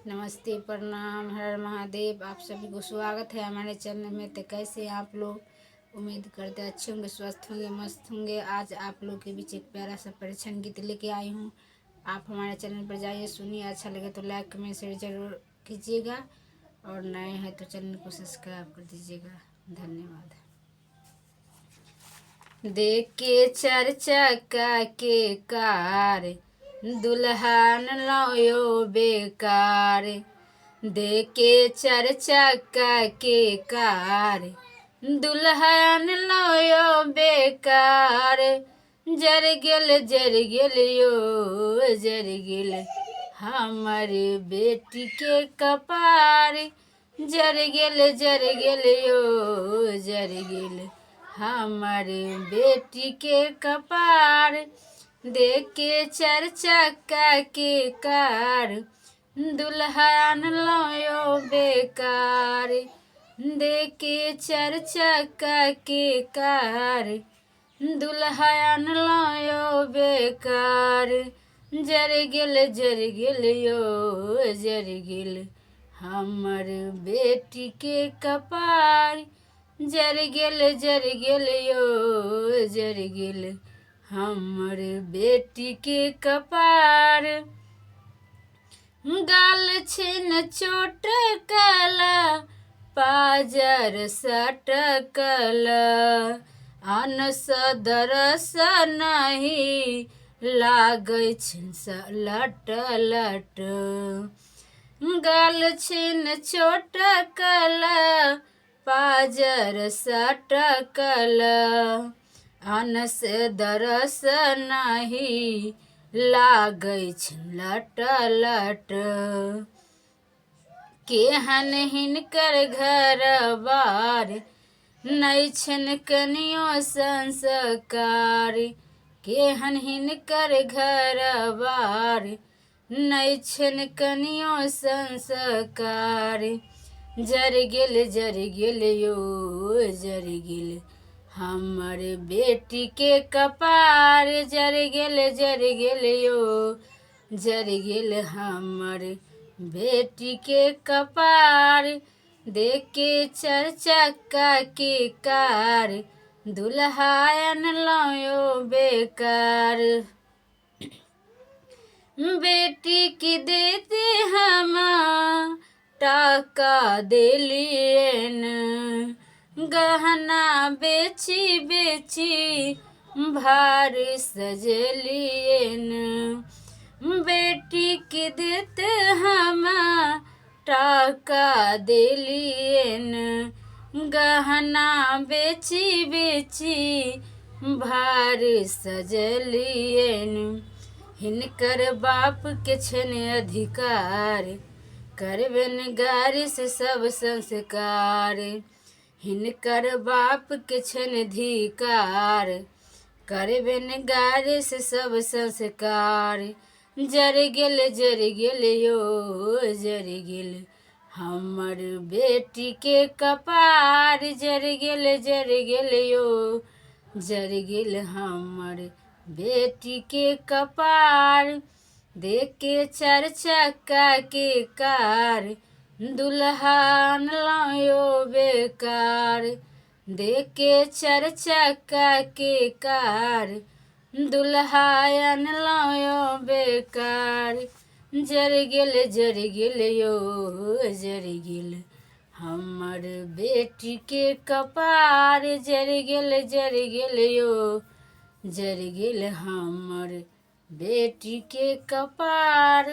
नमस्ते, प्रणाम, हर हर महादेव। आप सभी को स्वागत है हमारे चैनल में। तो कैसे हैं आप लोग? उम्मीद करते हैं अच्छे होंगे, स्वस्थ होंगे, मस्त होंगे। आज आप लोग के बीच एक प्यारा सा परीक्षण गीत लेके आई हूँ। आप हमारे चैनल पर जाइए, सुनिए। अच्छा लगे तो लाइक कमेंट शेयर जरूर कीजिएगा, और नए हैं तो चैनल को सब्सक्राइब कर दीजिएगा। धन्यवाद। देख के चर्चा के कार, दुल्हन लायो बेकार। देके चर्चा के कार, दुल्हन लायो बेकार। जर गेल यो जर गेल हमर बेटी के कपार। जर गेल यो जर गेल हमर बेटी के कपार। देके चर्चा के कार, दुल्हन लायो बेकार। देके चर्चा के कार, दुल्हन लायो बेकार। जर गेल यो जर गेल हमर बेटी के कपार। जर गेल यो जर गेल हमर बेटी के कपार। गाल छिन चोटकल, पाजर सटकल। अनसदरस नहीं लागै छिन लट लट। गाल छिन चोटकल, पाजर सटकल। अनस दरस नहीं लागै छिन लट लट। केहन हिनकर घर बार, नै छिन कनियो संस्कार। केहन हिनकर घर बार, नै छिन कनियो संस्कार। जर गेल यो जर गेल हमर बेटी के कपार। जर गेल यो जर गेल हमर बेटी के कपार। देके चर्चा के कार, दुल्हन लायो बेकार। बेटी की देते हम टाका देलियन, गहना बेची बेची भार सजलियन। बेटी के देते हम टाका देलियन, गहना बेची बेची भार सजलियन। हिनकर बाप के छन अधिकार, करबन गारी से सब संस्कार। हिनकर बाप के छन अधिकार, करबन गारी से सब संस्कार। जर गेल यो जर गेल हमर बेटी के कपार। जर गेल यो जर गेल हमर बेटी के कपार। देके चर्चा के कार, दुल्हन लायो बेकार। देके चर्चा के कार, दुल्हन लायो बेकार। जर गेल यो जर गेल हमर बेटी के कपार। जर गेल यो जर गेल हमर बेटी के कपार।